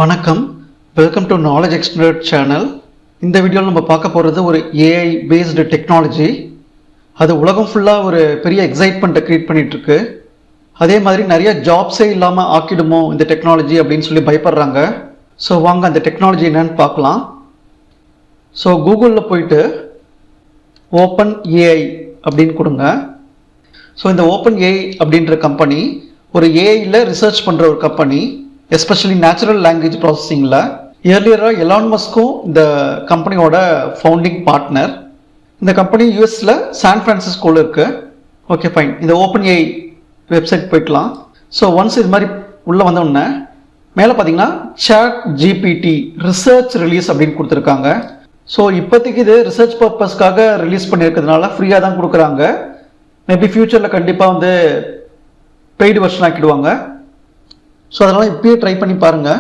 வணக்கம், welcome to knowledge explorer channel. இந்த வீடியோவில் நம்ம பார்க்க போகிறது ஒரு ஏஐ பேஸ்டு டெக்னாலஜி. அது உலகம் ஃபுல்லாக ஒரு பெரிய எக்ஸைட்மெண்ட்டை க்ரியேட் பண்ணிகிட்ருக்கு. அதே மாதிரி நிறைய ஜாப்ஸே இல்லாமல் ஆக்கிடுமோ இந்த டெக்னாலஜி அப்படின்னு சொல்லி பயப்படுறாங்க. ஸோ வாங்க அந்த டெக்னாலஜி என்னன்னு பார்க்கலாம். ஸோ கூகுளில் போயிட்டு OpenAI அப்படின்னு கொடுங்க. ஸோ இந்த OpenAI அப்படின்ற கம்பெனி ஒரு ஏஐயில் ரிசர்ச் பண்ணுற ஒரு கம்பெனி, எஸ்பெஷலி நேச்சுரல் லாங்குவேஜ் ப்ராசஸிங்கில். இயர்லியராக எலான் மஸ்க்கும் இந்த கம்பெனியோட ஃபவுண்டிங் பார்ட்னர். இந்த கம்பெனி யூஎஸில் சான் ஃப்ரான்சிஸ்கோவில் இருக்குது. ஓகே ஃபைன், இந்த OpenAI வெப்சைட் போய்க்கலாம். ஸோ ஒன்ஸ் இது மாதிரி உள்ளே வந்தோடனே மேலே பார்த்தீங்கன்னா ChatGPT ரிசர்ச் ரிலீஸ் அப்படின்னு கொடுத்துருக்காங்க. ஸோ இப்போதைக்கு இது ரிசர்ச் பர்பஸ்க்காக ரிலீஸ் பண்ணியிருக்கிறதுனால ஃப்ரீயாக தான் கொடுக்குறாங்க. மேபி ஃப்யூச்சரில் கண்டிப்பாக வந்து பெய்டு வெர்ஷன் ஆக்கிடுவாங்க. ஸோ அதனால் இப்பயே ட்ரை பண்ணி பாருங்கள்.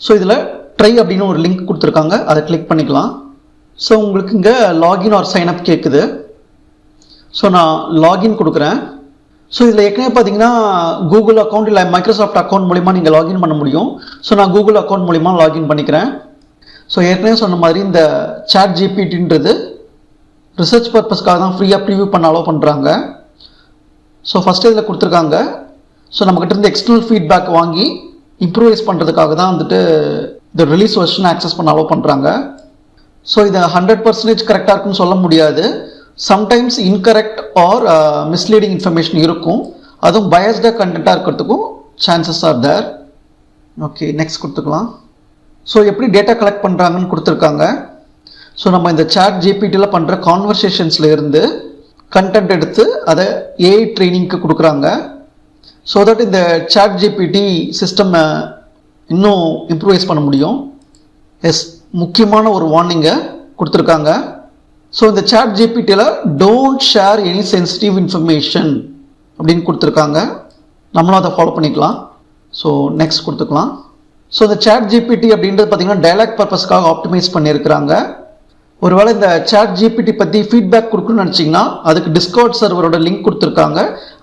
ஸோ இதில் ட்ரை அப்படின்னு ஒரு லிங்க் கொடுத்துருக்காங்க, அதை கிளிக் பண்ணிக்கலாம். ஸோ உங்களுக்கு இங்கே லாகின் ஆர் சைன்அப் கேட்குது. ஸோ நான் லாகின் கொடுக்குறேன். ஸோ இதில் ஏற்கனவே பார்த்தீங்கன்னா கூகுள் அக்கௌண்ட் இல்லை மைக்ரோசாஃப்ட் அக்கௌண்ட் மூலிமா நீங்கள் லாகின் பண்ண முடியும். ஸோ நான் கூகுள் அக்கௌண்ட் மூலிமா லாகின் பண்ணிக்கிறேன். ஸோ ஏற்கனவே சொன்ன மாதிரி இந்த ChatGPTன்றது ரிசர்ச் பர்பஸ்க்காக தான் ஃப்ரீயாக ப்ரிவியூ பண்ண அலோவ் பண்ணுறாங்க. ஸோ ஃபஸ்ட்டு இதில் கொடுத்துருக்காங்க. ஸோ நம்மக்கிட்ட இருந்து எக்ஸ்டர்னல் ஃபீட்பேக் வாங்கி இம்ப்ரூவைஸ் பண்ணுறதுக்காக தான் வந்துட்டு இந்த ரிலீஸ் வெர்ஷன் ஆக்சஸ் பண்ண அலோவ் பண்ணுறாங்க. ஸோ இதை 100% கரெக்டாக இருக்குன்னு சொல்ல முடியாது. Sometimes incorrect or misleading information இருக்கும். அதுவும் பயஸ்டாக கண்டென்ட்டாக இருக்கிறதுக்கும் chances are there. Okay, next கொடுத்துக்கலாம். ஸோ எப்படி டேட்டா கலெக்ட் பண்ணுறாங்கன்னு கொடுத்துருக்காங்க. ஸோ நம்ம இந்த ChatGPTயில் பண்ணுற கான்வர்சேஷன்ஸில் இருந்து கண்டென்ட் எடுத்து அதை ஏஐ ட்ரைனிங்க்கு கொடுக்குறாங்க. ஸோ தட் இந்த ChatGPT சிஸ்டம் இன்னும் இம்ப்ரூவைஸ் பண்ண முடியும். முக்கியமான ஒரு வார்னிங்கை கொடுத்துருக்காங்க. ஸோ இந்த ChatGPTயில் don't share any sensitive information அப்படின்னு கொடுத்துருக்காங்க. நம்மளும் அதை ஃபாலோ பண்ணிக்கலாம். ஸோ நெக்ஸ்ட் கொடுத்துக்கலாம். ஸோ இந்த ChatGPT அப்படின்றது பார்த்தீங்கன்னா டயலாக் பர்பஸ்க்காக ஆப்டிமைஸ் பண்ணியிருக்கிறாங்க. ஒருவேளை இந்த ChatGPT பற்றி ஃபீட்பேக் கொடுக்கணும்னு நினச்சிங்கன்னா அதுக்கு டிஸ்கார்ட் சர்வரோட லிங்க் கொடுத்துருக்காங்க,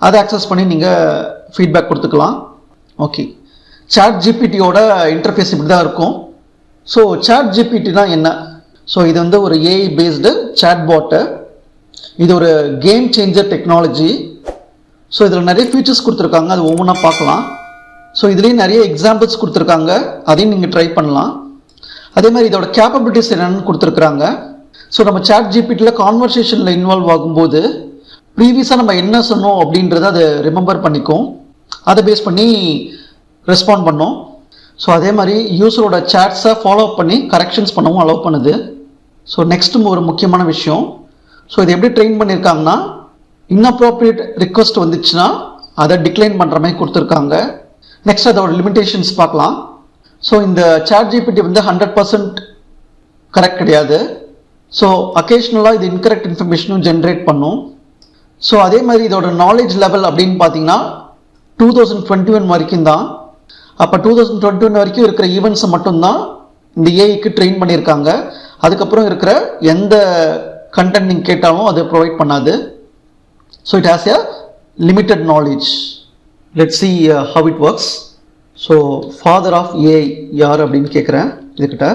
அதை ஆக்சஸ் பண்ணி நீங்கள் ஃபீட்பேக் கொடுத்துக்கலாம். ஓகே, ChatGPTயோட இன்டர்ஃபேஸ் இப்படி தான் இருக்கும். ஸோ ChatGPT தான் என்ன? ஸோ இது வந்து ஒரு ஏஐ பேஸ்டு chatbot. இது ஒரு கேம் சேஞ்சர் டெக்னாலஜி. ஸோ இதில் நிறைய ஃபீச்சர்ஸ் கொடுத்துருக்காங்க, அது ஒவ்வொன்றா பார்க்கலாம். ஸோ இதுலேயும் நிறைய எக்ஸாம்பிள்ஸ் கொடுத்துருக்காங்க, அதையும் நீங்கள் ட்ரை பண்ணலாம். அதே மாதிரி இதோட கேப்பபிலிட்டிஸ் என்னென்னு கொடுத்துருக்குறாங்க. ஸோ நம்ம ChatGPTயில் கான்வர்சேஷனில் இன்வால்வ் ஆகும்போது ப்ரீவியஸாக நம்ம என்ன சொன்னோம் அப்படின்றத அதை ரிமெம்பர் பண்ணிக்கும், அதை பேஸ் பண்ணி ரெஸ்பாண்ட் பண்ணோம். ஸோ அதே மாதிரி யூஸரோட சேட்ஸை ஃபாலோ பண்ணி கரெக்ஷன்ஸ் பண்ணவும் அலோவ் பண்ணுது. ஸோ நெக்ஸ்ட்டு ஒரு முக்கியமான விஷயம். ஸோ இது எப்படி ட்ரெயின் பண்ணியிருக்காங்கன்னா இன்அப்ரோப்ரியேட் ரிக்வஸ்ட் வந்துச்சுன்னா அதை டிக்ளைன் பண்ணுற மாதிரி கொடுத்துருக்காங்க. நெக்ஸ்ட் அதோட லிமிடேஷன்ஸ் பார்க்கலாம். ஸோ இந்த ChatGPT வந்து 100% கரெக்ட் கிடையாது. ஸோ அக்கேஷ்னலாக இது இன்கரெக்ட் இன்ஃபர்மேஷனும் ஜென்ரேட் பண்ணும். ஸோ அதே மாதிரி இதோட நாலேஜ் லெவல் அப்படின்னு பார்த்தீங்கன்னா 2021 வரைக்கும் தான். அப்போ 2021 வரைக்கும் இருக்கிற ஈவெண்ட்ஸை மட்டும்தான் இந்த ஏஐக்கு ட்ரெயின் பண்ணியிருக்காங்க. அதுக்கப்புறம் இருக்கிற எந்த கண்டென்ட் நீங்கள் கேட்டாலும் அது ப்ரொவைட் பண்ணாது. So it has a limited knowledge. Let's see how it works. So father of AI யார் அப்படின்னு கேட்குறேன் இதுக்கிட்ட.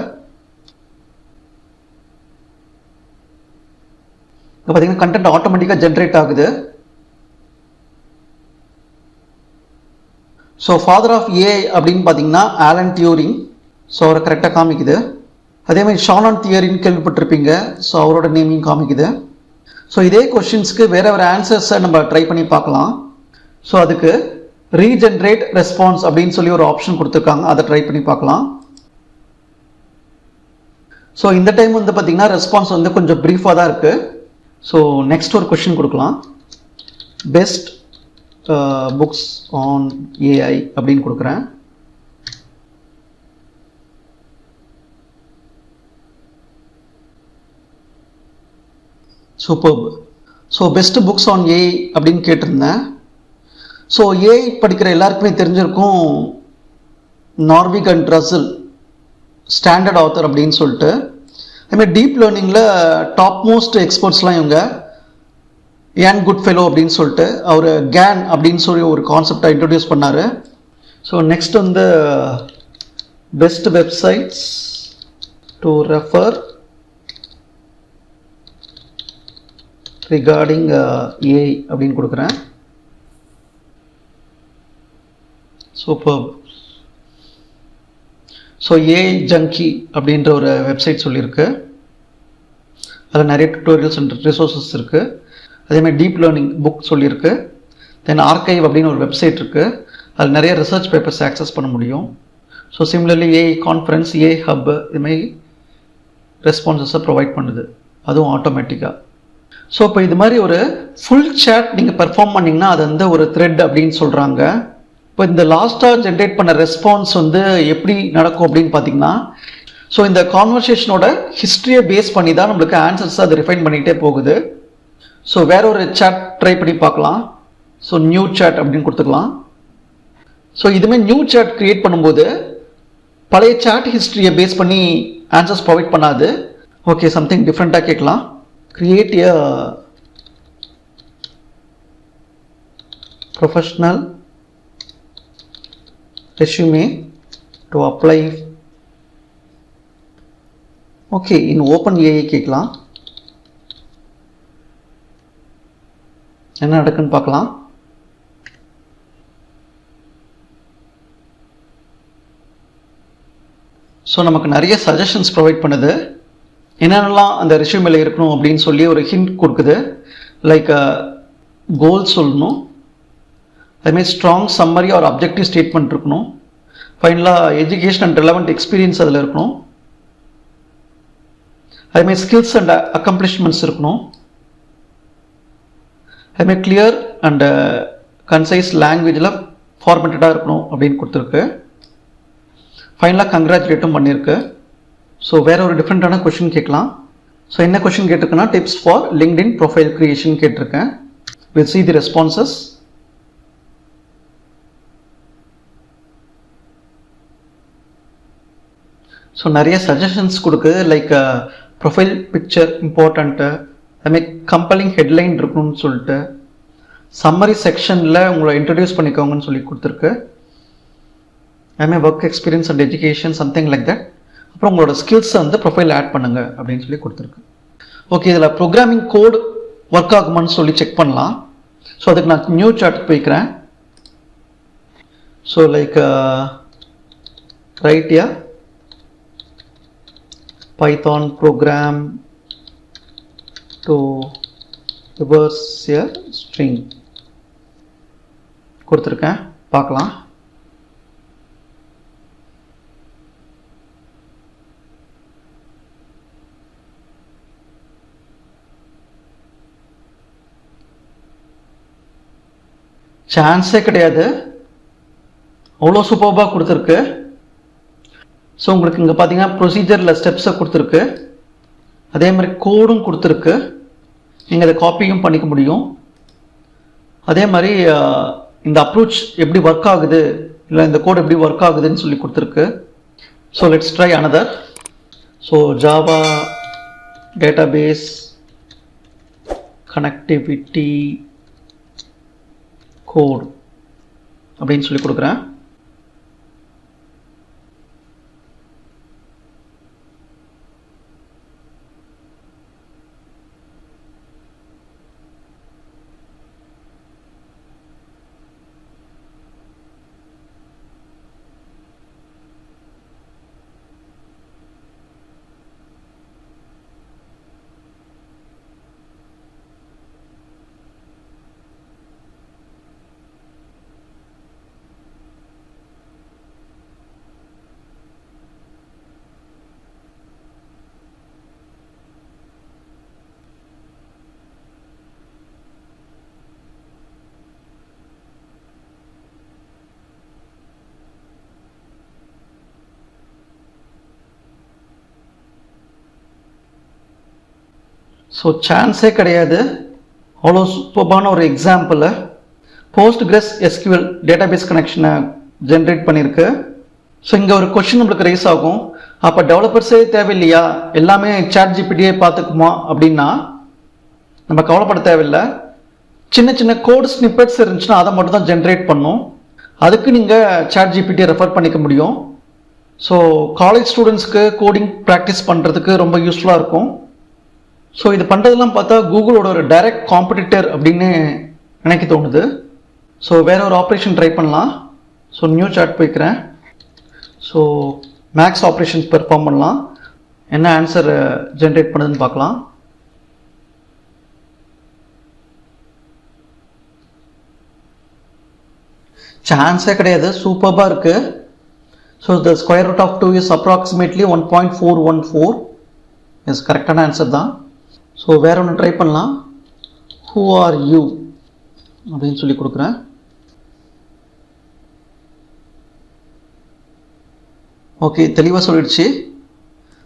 இப்போ பார்த்தீங்கன்னா கண்டென்ட் ஆட்டோமேட்டிக்காக ஜென்ரேட் ஆகுது. ஸோ ஃபாதர் ஆஃப் ஏஐ அப்படின்னு பார்த்தீங்கன்னா ஆலன் டியூரிங். ஸோ அவரை கரெக்டாக காமிக்குது. அதே மாதிரி ஷானான் தியரின்னு கேள்விப்பட்டிருப்பீங்க. ஸோ அவரோட நேமையும் காமிக்குது. ஸோ இதே கொஷின்ஸ்க்கு வேறு வேறு ஆன்சர்ஸை நம்ம ட்ரை பண்ணி பார்க்கலாம். ஸோ அதுக்கு ரீஜென்ரேட் ரெஸ்பான்ஸ் அப்படின்னு சொல்லி ஒரு ஆப்ஷன் கொடுத்துருக்காங்க, அதை ட்ரை பண்ணி பார்க்கலாம். ஸோ இந்த டைம் வந்து பார்த்தீங்கன்னா ரெஸ்பான்ஸ் வந்து கொஞ்சம் ப்ரீஃபாக தான் இருக்குது. ஸோ நெக்ஸ்ட் ஒரு கொஷின் கொடுக்கலாம். பெஸ்ட் புக்ஸ் ஆன் ஏஐ அப்படின்னு கொடுக்குறேன். Superb. So best books on AI அப்படின்னு கேட்டிருந்தேன். ஸோ ஏஐ படிக்கிற எல்லாருக்குமே தெரிஞ்சிருக்கும் Narvik and Russell standard author அப்படின்னு சொல்லிட்டு. அதுமாதிரி டீப் லேர்னிங்கில் டாப் மோஸ்ட் எக்ஸ்பர்ட்ஸ்லாம் இவங்க. ஏன் குட் ஃபெலோ அப்படின்னு சொல்லிட்டு அவர் கேன் அப்படின்னு சொல்லி ஒரு கான்செப்டை இன்ட்ரடியூஸ் பண்ணார். ஸோ நெக்ஸ்ட் வந்து best websites to refer regarding AI அப்படின்னு கொடுக்குறேன். சூப்பர். ஸோ ஏஐ ஜங்கி அப்படின்ற ஒரு வெப்சைட் சொல்லியிருக்கு. அதில் நிறைய டுட்டோரியல்ஸ் அண்ட் ரிசோர்ஸஸ் இருக்குது. அதேமாதிரி டீப் லேர்னிங் புக் சொல்லியிருக்கு. தென் ஆர்கைவ் அப்படின்னு ஒரு வெப்சைட் இருக்குது. அதில் நிறைய ரிசர்ச் பேப்பர்ஸ் ஆக்சஸ் பண்ண முடியும். So similarly AI conference, AI hub இதுமாதிரி ரெஸ்பான்சஸை ப்ரொவைட் பண்ணுது, அதுவும் ஆட்டோமேட்டிக்காக. ஸோ இப்போ இது மாதிரி ஒரு ஃபுல் சேட் நீங்கள் பெர்ஃபார்ம் பண்ணிங்கன்னா அது வந்து ஒரு த்ரெட் அப்படின்னு சொல்கிறாங்க. இப்போ இந்த லாஸ்ட்டாக ஜென்ரேட் பண்ண ரெஸ்பான்ஸ் வந்து எப்படி நடக்கும் அப்படின்னு பார்த்தீங்கன்னா, ஸோ இந்த கான்வர்சேஷனோட ஹிஸ்ட்ரியை பேஸ் பண்ணி தான் நம்மளுக்கு ஆன்சர்ஸ் அது ரிஃபைன் பண்ணிகிட்டே போகுது. ஸோ வேற ஒரு சேட் ட்ரை பண்ணி பார்க்கலாம். ஸோ நியூ சேட் அப்படின்னு கொடுத்துக்கலாம். ஸோ இதுமாதிரி நியூ சேட் க்ரியேட் பண்ணும்போது பழைய சேட் ஹிஸ்ட்ரியை பேஸ் பண்ணி ஆன்சர்ஸ் ப்ரொவைட் பண்ணாது. ஓகே, சம்திங் டிஃப்ரெண்ட்டாக கேட்கலாம். Create a professional resume to apply. Okay, in OpenAI கேட்கலாம். என்ன நடக்குன்னு பார்க்கலாம். ஸோ நமக்கு நிறைய சஜஷன்ஸ் ப்ரொவைட் பண்ணுது. என்னென்னலாம் அந்த ரெஸ்யூமில் இருக்கணும் அப்படின்னு சொல்லி ஒரு ஹிண்ட் கொடுக்குது. லைக் கோல் சொல்லணும், அதுமாதிரி ஸ்ட்ராங் சம்மரி ஒரு அப்ஜெக்டிவ் ஸ்டேட்மெண்ட் இருக்கணும், ஃபைனலாக எஜுகேஷன் அண்ட் ரெலவெண்ட் எக்ஸ்பீரியன்ஸ் அதில் இருக்கணும், அதுமாதிரி ஸ்கில்ஸ் அண்ட் அக்கம்ப்ளிஷ்மெண்ட்ஸ் இருக்கணும், அதுமாதிரி கிளியர் அண்ட் கன்சைஸ் லாங்குவேஜில் ஃபார்மேட்டடாக இருக்கணும் அப்படின்னு கொடுத்துருக்கு. ஃபைனலாக கங்க்ராச்சுலேட்டும் பண்ணியிருக்கு. ஸோ வேறு ஒரு டிஃப்ரெண்ட்டான கொஷின் கேட்கலாம். ஸோ என்ன கொஷின் கேட்டிருக்குன்னா, tips for LinkedIn profile creation கேட்டிருக்கேன். Will see the responses. So நிறைய சஜஷன்ஸ் கொடுக்குது. லைக் ப்ரொஃபைல் பிக்சர் இம்பார்ட்டண்ட்டு, அதுமாதிரி கம்பெலிங் ஹெட்லைன் இருக்கணும்னு சொல்லிட்டு, சம்மரி செக்ஷனில் உங்களை இன்ட்ரடியூஸ் பண்ணிக்கோங்கன்னு சொல்லி கொடுத்துருக்கு. அதுமாதிரி work experience and education something like that. அப்புறம் உங்களோட ஸ்கில்ஸை வந்து ப்ரொஃபைல் ஆட் பண்ணுங்க அப்படின்னு சொல்லி கொடுத்துருக்கு. ஓகே, இதில் ப்ரோக்ராமிங் கோட் ஒர்க் ஆகுமான்னு சொல்லி செக் பண்ணலாம். ஸோ அதுக்கு நான் நியூ சாட் போய்க்கிறேன். So like right yeah Python program to reverse a string கொடுத்துருக்கேன், பார்க்கலாம். சான்ஸே கிடையாது, அவ்வளோ சூப்பர்பாக கொடுத்துருக்கு. ஸோ உங்களுக்கு இங்கே பார்த்தீங்கன்னா ப்ரொசீஜரில் ஸ்டெப்ஸை கொடுத்துருக்கு, அதே மாதிரி கோடும் கொடுத்துருக்கு. நீங்கள் அதை காப்பியும் பண்ணிக்க முடியும். அதே மாதிரி இந்த அப்ரோச் எப்படி ஒர்க் ஆகுது, இல்லை இந்த கோட் எப்படி ஒர்க் ஆகுதுன்னு சொல்லி கொடுத்துருக்கு. So let's try another. So Java database connectivity code அப்படின்னு சொல்லி கொடுக்குறேன். ஸோ சான்ஸே கிடையாது, அவ்வளோ சூப்பர்பான ஒரு எக்ஸாம்பிள். போஸ்ட்கிரஸ் எஸ்கியூஎல் டேட்டாபேஸ் கனெக்ஷனை ஜென்ரேட் பண்ணியிருக்கு. ஸோ இங்கே ஒரு கொஷின் நம்மளுக்கு ரைஸ் ஆகும், அப்போ டெவலப்பர்ஸே தேவையில்லையா, எல்லாமே சாட் ஜிபிடியே பார்த்துக்குமா அப்படின்னா நம்ம கவலைப்பட தேவையில்லை. சின்ன சின்ன கோட் ஸ்னிப்பெட்ஸ் இருந்துச்சுன்னா அதை மட்டும் தான் ஜென்ரேட் பண்ணும். அதுக்கு நீங்கள் சாட் ஜிபிடியை ரெஃபர் பண்ணிக்க முடியும். ஸோ காலேஜ் ஸ்டூடெண்ட்ஸ்க்கு கோடிங் ப்ராக்டிஸ் பண்ணுறதுக்கு ரொம்ப யூஸ்ஃபுல்லாக இருக்கும். ஸோ இது பண்ணுறதுலாம் பார்த்தா கூகுளோட ஒரு டைரக்ட் காம்படிட்டர் அப்படின்னு நினைக்க தோணுது. ஸோ வேற ஒரு ஆப்ரேஷன் ட்ரை பண்ணலாம். ஸோ நியூ சாட் போய்க்கிறேன். ஸோ மேக்ஸ் ஆப்ரேஷன்ஸ் பெர்ஃபார்ம் பண்ணலாம். என்ன ஆன்சர் ஜென்ரேட் பண்ணுதுன்னு பார்க்கலாம். சான்ஸே கிடையாது, சூப்பராக இருக்கு. So the square root of 2 is approximately 1.414. Yes, கரெக்டான ஆன்சர் தான். ஸோ வேற ஒன்று ட்ரை பண்ணலாம். ஹூ ஆர் யூ அப்படின்னு சொல்லி கொடுக்குறேன். ஓகே, தெளிவாக சொல்லிடுச்சு.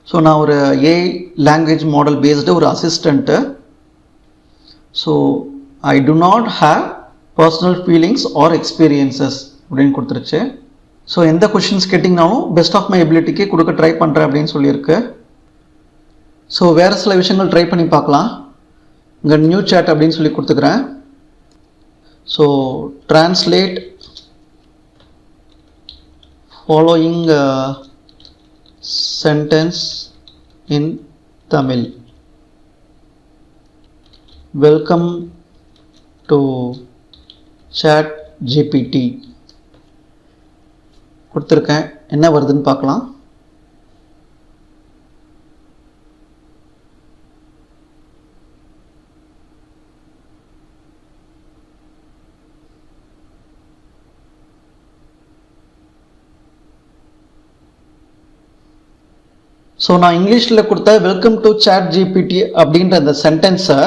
ஸோ நான் ஒரு ஏஐ லாங்குவேஜ் மாடல் பேஸ்டு ஒரு assistant. So I do not have personal feelings or experiences அப்படின்னு கொடுத்துருச்சு. ஸோ எந்த கொஷின்ஸ் கேட்டிங்கனாலும் பெஸ்ட் ஆஃப் மை எபிலிட்டிக்கு கொடுக்க ட்ரை பண்ணுறேன் அப்படின்னு சொல்லியிருக்கு. ஸோ வேறு சில விஷயங்கள் ட்ரை பண்ணி பார்க்கலாம். இங்கே நியூ சாட் அப்படின்னு சொல்லி கொடுத்துக்கிறேன். So translate following sentence in Tamil. Welcome to ChatGPT. கொடுத்துருக்கேன், என்ன வருதுன்னு பார்க்கலாம். ஸோ நான் இங்கிலீஷில் கொடுத்த வெல்கம் டு சாட் ஜிபிடி அப்படின்ற அந்த சென்டென்ஸை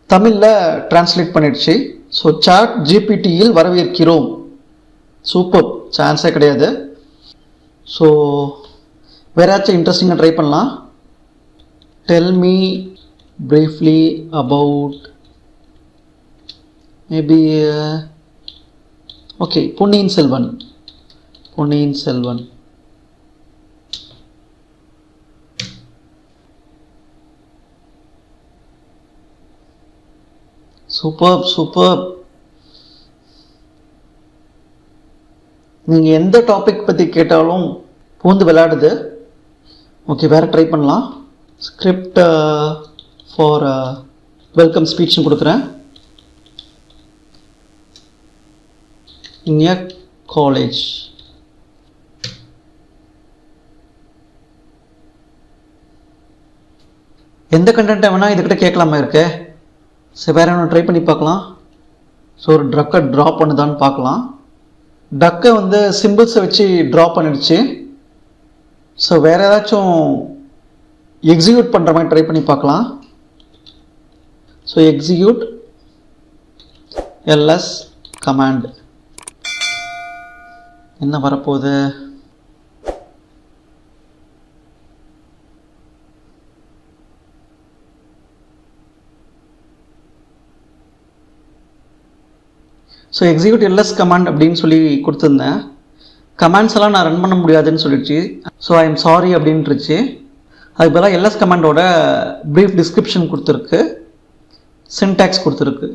தமிழில் டிரான்ஸ்லேட் பண்ணிடுச்சு. ஸோ சாட் ஜிபிடியில் வரவேற்கிறோம். சூப்பர், சான்ஸே கிடையாது. ஸோ வேறாச்சும் இன்ட்ரெஸ்டிங்காக ட்ரை பண்ணலாம். Tell me briefly about maybe okay, Ponniyin Selvan. Super. நீங்கள் எந்த டாபிக் பற்றி கேட்டாலும் பூந்து விளையாடுது. ஓகே, வேறு ட்ரை பண்ணலாம். ஸ்கிரிப்ட் ஃபார் வெல்கம் ஸ்பீச்னு கொடுக்குறேன். இன் எ காலேஜ். எந்த கண்டென்ட்டை வேணால் இதுக்கிட்ட கேட்கலாமா இருக்கு. சரி, வேறு ஒன்று ட்ரை பண்ணி பார்க்கலாம். ஸோ ஒரு ட்ரக்கை ட்ரா பண்ணுதான்னு பார்க்கலாம். டக்கை வந்து சிம்பிள்ஸை வச்சு ட்ரா பண்ணிடுச்சு. ஸோ வேறு ஏதாச்சும் எக்ஸிக்யூட் பண்ணுற மாதிரி ட்ரை பண்ணி பார்க்கலாம். So execute LS command. என்ன வரப்போகுது? ஸோ எக்ஸிக்யூட் எல்எஸ் கமாண்ட் அப்படின்னு சொல்லி கொடுத்துருந்தேன். கமாண்ட்ஸ் எல்லாம் நான் ரன் பண்ண முடியாதுன்னு சொல்லிடுச்சு. ஸோ ஐ எம் சாரி அப்படின்ட்டுருச்சு. அதுக்கு பதிலாக எல்எஸ் கமாண்டோட ப்ரீஃப் டிஸ்கிரிப்ஷன் கொடுத்துருக்கு, சின்டாக்ஸ் கொடுத்துருக்கு.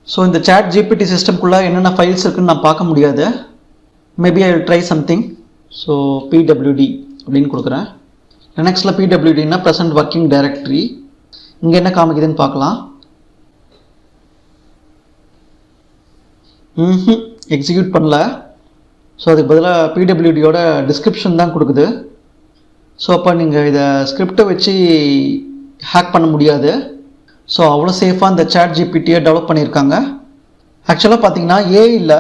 ஸோ இந்த சாட் ஜிபிடி சிஸ்டம்குள்ளே என்னென்ன ஃபைல்ஸ் இருக்குன்னு நான் பார்க்க முடியாது. Maybe I will try something. So PWD அப்படின்னு கொடுக்குறேன். லினக்ஸில் பிடபிள்யூடினா ப்ரெசன்ட் ஒர்க்கிங் டைரக்டரி. இங்கே என்ன காமிக்குதுன்னு பார்க்கலாம். எக்ஸிக்யூட் பண்ணல. ஸோ அதுக்கு பதிலாக பிடபிள்யூடியோட டிஸ்கிரிப்ஷன் தான் கொடுக்குது. ஸோ அப்போ நீங்கள் இதை ஸ்கிரிப்டை வச்சு ஹேக் பண்ண முடியாது. ஸோ அவ்வளோ சேஃபாக இந்த சாட் ஜிபிடியை டெவலப் பண்ணியிருக்காங்க. ஆக்சுவலாக பார்த்தீங்கன்னா ஏஐயில்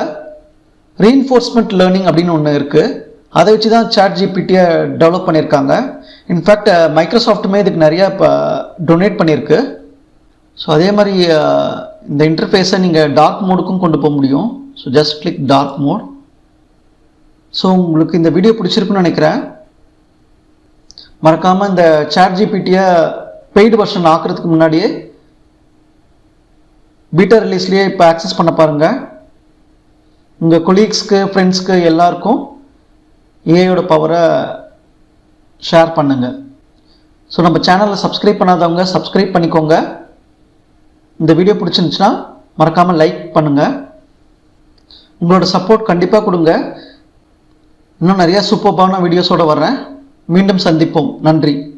ரீஇன்ஃபோர்ஸ்மெண்ட் லேர்னிங் அப்படின்னு ஒன்று இருக்குது. அதை வச்சு தான் சாட் ஜிபிடியை டெவலப் பண்ணியிருக்காங்க. இன்ஃபேக்ட் மைக்ரோசாஃப்ட்டுமே இதுக்கு நிறையா இப்போ டொனேட் பண்ணியிருக்கு. ஸோ அதே மாதிரி இந்த இன்டர்ஃபேஸை நீங்கள் டார்க் மோடுக்கும் கொண்டு போக முடியும். So just click dark mode. So உங்களுக்கு இந்த வீடியோ பிடிச்சிருக்குன்னு நினைக்கிறேன். மறக்காமல் இந்த சாட் ஜிபிடியை பெய்டு வெர்ஷன் ஆக்குறதுக்கு முன்னாடியே பீட்டா ரிலீஸ்லேயே இப்போ ஆக்சஸ் பண்ண பாருங்கள். உங்கள் கொலீக்ஸ்க்கு, ஃப்ரெண்ட்ஸ்க்கு எல்லாருக்கும் ஏஐயோட பவரை ஷேர் பண்ணுங்கள். ஸோ நம்ம சேனலில் சப்ஸ்கிரைப் பண்ணாதவங்க சப்ஸ்கிரைப் பண்ணிக்கோங்க. இந்த வீடியோ பிடிச்சிருந்துச்சுன்னா மறக்காமல் லைக் பண்ணுங்கள். உங்களோட சப்போர்ட் கண்டிப்பாக கொடுங்க. இன்னும் நிறைய சூப்பர்பான வீடியோஸோட வர்றேன். மீண்டும் சந்திப்போம். நன்றி.